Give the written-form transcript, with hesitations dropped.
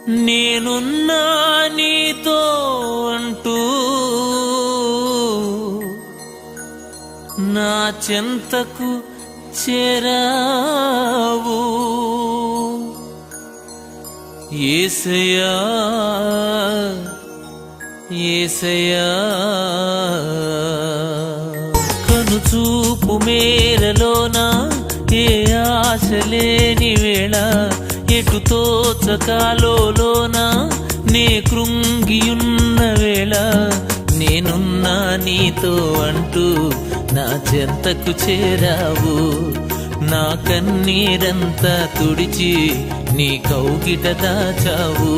నేనున్నా నీతో అంటూ నా చెంతకు చేరావు యేసయ్యా యేసయ్యా కనుచూపు మేరలోన ఏ ఆశ లేని వేళ ఎటు తోచకాలోన నే కృంగియున్న వేళ నేనున్నా నీతో అంటూ నా చెంతకు చేరావు నా కన్నీరంతా తుడిచి నీ కౌగిట దాచావు.